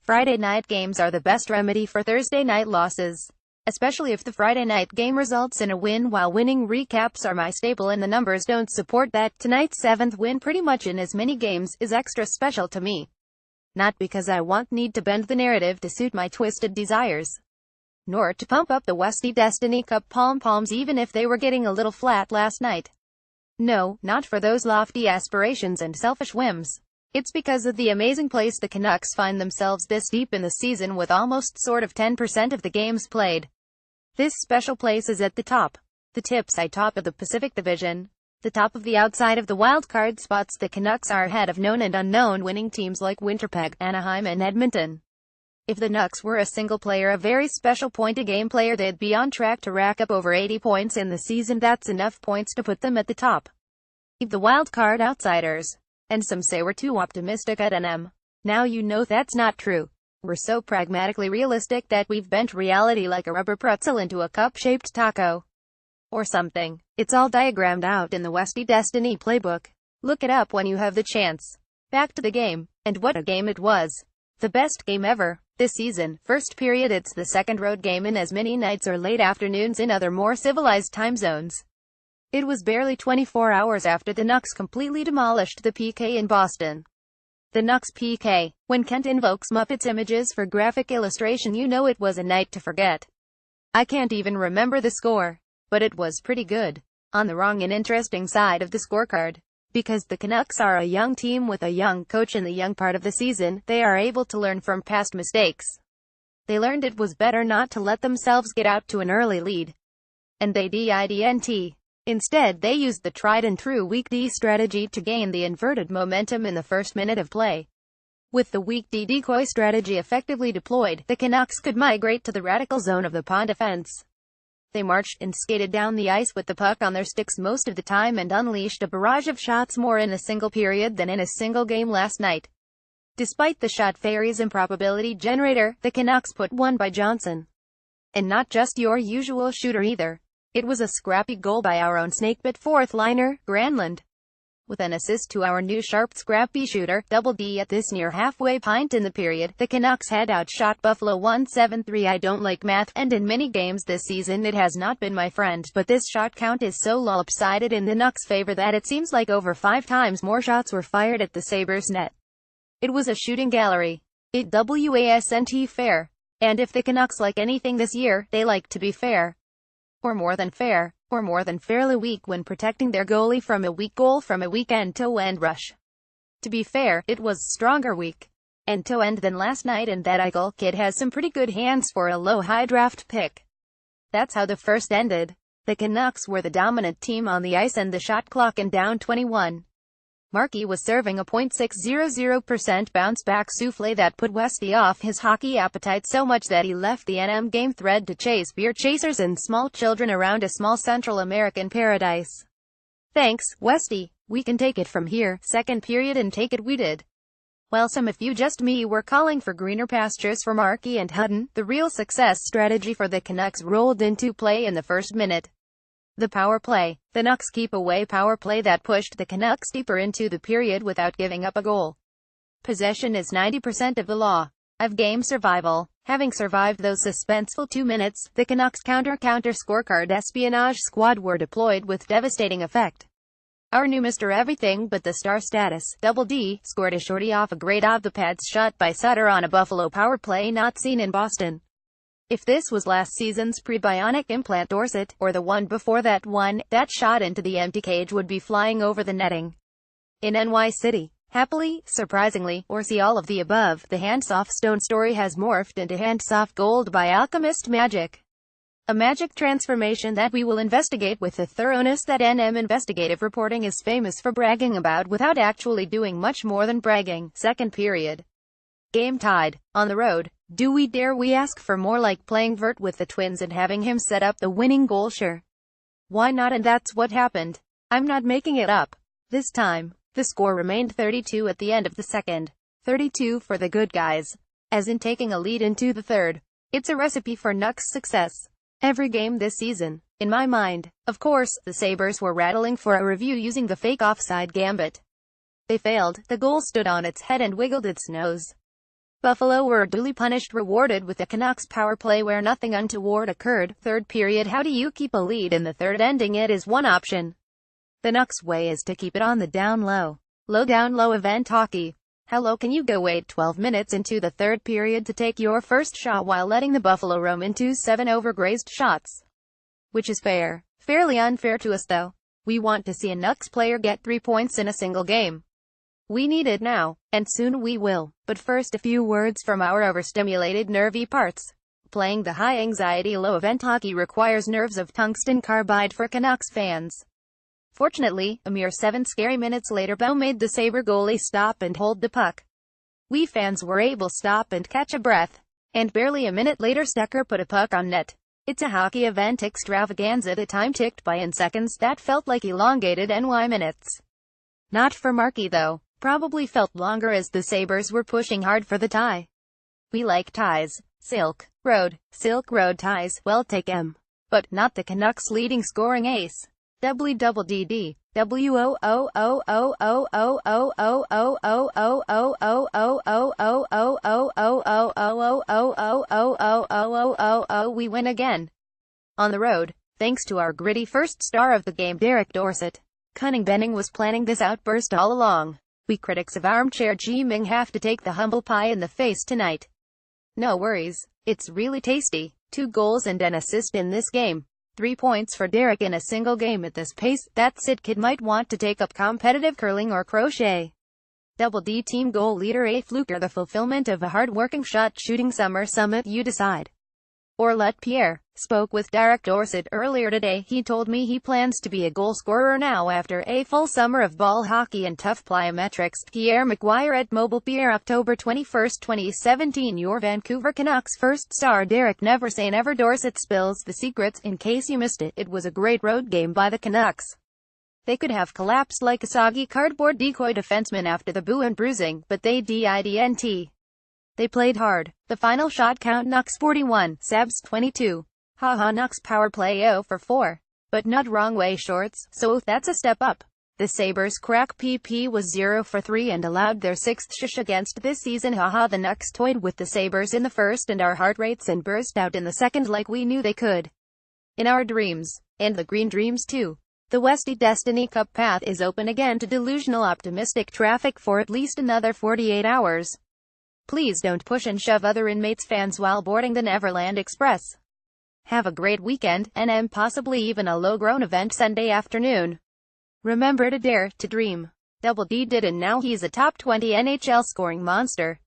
Friday night games are the best remedy for Thursday night losses. Especially if the Friday night game results in a win. While winning recaps are my staple and the numbers don't support that, tonight's 7th win pretty much in as many games is extra special to me. Not because I need to bend the narrative to suit my twisted desires, nor to pump up the Westie Destiny Cup pom-poms even if they were getting a little flat last night. No, not for those lofty aspirations and selfish whims. It's because of the amazing place the Canucks find themselves this deep in the season with almost 10% of the games played. This special place is at the top. The tipside top of the Pacific Division. The top of the outside of the wildcard spots. The Canucks are ahead of known and unknown winning teams like Winnipeg, Anaheim and Edmonton. If the Nucks were a single player, a very special point-a-game player, they'd be on track to rack up over 80 points in the season. That's enough points to put them at the top of the wildcard outsiders. And some say we're too optimistic at NM. Now you know that's not true. We're so pragmatically realistic that we've bent reality like a rubber pretzel into a cup-shaped taco. Or something. It's all diagrammed out in the Westie Destiny playbook. Look it up when you have the chance. Back to the game. And what a game it was. The best game ever. This season. First period. It's the second road game in as many nights or late afternoons in other more civilized time zones. It was barely 24 hours after the Nucks completely demolished the PK in Boston. The Nucks PK. When Kent invokes Muppets images for graphic illustration, you know it was a night to forget. I can't even remember the score. But it was pretty good. On the wrong and interesting side of the scorecard. Because the Canucks are a young team with a young coach in the young part of the season, they are able to learn from past mistakes. They learned it was better not to let themselves get out to an early lead. And they didn't. Instead, they used the tried-and-true weak D strategy to gain the inverted momentum in the first minute of play. With the weak D decoy strategy effectively deployed, the Canucks could migrate to the radical zone of the pond defense. They marched and skated down the ice with the puck on their sticks most of the time and unleashed a barrage of shots, more in a single period than in a single game last night. Despite the shot fairy's improbability generator, the Canucks put one by Johnson. And not just your usual shooter either. It was a scrappy goal by our own snakebit fourth liner, Granlund. With an assist to our new sharp scrappy shooter, Double D. At this near halfway point in the period, the Canucks had outshot Buffalo 1-7-3. I don't like math, and in many games this season it has not been my friend, but this shot count is so lopsided in the Nucks' favor that it seems like over 5 times more shots were fired at the Sabres' net. It was a shooting gallery. It wasn't fair. And if the Canucks like anything this year, they like to be fair. Or more than fair, or more than fairly weak when protecting their goalie from a weak goal from a weak end-to-end rush. To be fair, it was stronger weak end-to-end than last night, and that Eichel kid has some pretty good hands for a low-high draft pick. That's how the first ended. The Canucks were the dominant team on the ice and the shot clock and down 21. Markey was serving a .600% bounce-back souffle that put Westie off his hockey appetite so much that he left the NM game thread to chase beer chasers and small children around a small Central American paradise. Thanks, Westie. We can take it from here. Second period, and take it we did. While some, if you just me, were calling for greener pastures for Markey and Hutton, the real success strategy for the Canucks rolled into play in the first minute. The power play. The Nucks keep-away power play that pushed the Canucks deeper into the period without giving up a goal. Possession is 90% of the law of game survival. Having survived those suspenseful 2 minutes, the Canucks counter scorecard espionage squad were deployed with devastating effect. Our new Mr. Everything but the star status, Double D, scored a shorty off a great off-the-pads shot by Sutter on a Buffalo power play not seen in Boston. If this was last season's pre-bionic implant Dorset, or the one before that one, that shot into the empty cage would be flying over the netting. In NY City. Happily, surprisingly, or see all of the above, the Handsoft Stone story has morphed into Handsoft Gold by Alchemist Magic. A magic transformation that we will investigate with the thoroughness that NM investigative reporting is famous for bragging about without actually doing much more than bragging. Second period. Game tied. On the road. Do we dare we ask for more, like playing vert with the Twins and having him set up the winning goal? Sure. Why not? And that's what happened. I'm not making it up. This time. The score remained 32 at the end of the second. 32 for the good guys. As in taking a lead into the third. It's a recipe for Nucks success. Every game this season, in my mind. Of course, the Sabres were rattling for a review using the fake offside gambit. They failed. The goal stood on its head and wiggled its nose. Buffalo were duly punished, rewarded with a Canucks power play where nothing untoward occurred. Third period. How do you keep a lead in the third? Ending it is one option. The Nucks way is to keep it on the down low. Down low event hockey. How low can you go? Wait 12 minutes into the third period to take your first shot while letting the Buffalo roam into 7 overgrazed shots. Which is fair. Fairly unfair to us though. We want to see a Nucks player get 3 points in a single game. We need it now, and soon we will. But first, a few words from our overstimulated nervy parts. Playing the high-anxiety low-event hockey requires nerves of tungsten carbide for Canucks fans. Fortunately, a mere 7 scary minutes later, Bo made the Sabre goalie stop and hold the puck. We fans were able to stop and catch a breath. And barely a minute later, Stecker put a puck on net. It's a hockey event extravaganza. The time ticked by in seconds that felt like elongated NY minutes. Not for Marky though. Probably felt longer as the Sabres were pushing hard for the tie. We like ties. Silk Road ties. Well, take 'em. But not the Canucks' leading scoring ace. WDD. We win again. On the road, thanks to our gritty first star of the game, Derek Dorsett. Cunning Benning was planning this outburst all along. We critics of Armchair G-Ming have to take the humble pie in the face tonight. No worries. It's really tasty. 2 goals and an assist in this game. 3 points for Derek in a single game at this pace. That Sid kid might want to take up competitive curling or crochet. Double D team goal leader A. Fluker. The fulfillment of a hard-working shot-shooting summer summit, you decide. Or let Pierre. Spoke with Derek Dorsett earlier today. He told me he plans to be a goal scorer now after a full summer of ball hockey and tough plyometrics. Pierre McGuire at Mobile Pierre, October 21, 2017. Your Vancouver Canucks first star Derek. Never say never. Dorsett spills the secrets. In case you missed it, it was a great road game by the Canucks. They could have collapsed like a soggy cardboard decoy defenseman after the boo and bruising, but they didn't. They played hard. The final shot count: Nucks 41, Sabs 22. Haha, Nucks power play 0 for 4. But not wrong way shorts, so that's a step up. The Sabres crack PP was 0 for 3 and allowed their 6th shush against this season. Haha, the Nucks toyed with the Sabres in the first and our heart rates and burst out in the second like we knew they could. In our dreams. And the Green Dreams too. The Westie Destiny Cup path is open again to delusional optimistic traffic for at least another 48 hours. Please don't push and shove other inmates fans while boarding the Neverland Express. Have a great weekend, and possibly even a low-grown event Sunday afternoon. Remember to dare to dream. Double D did, and now he's a top 20 NHL scoring monster.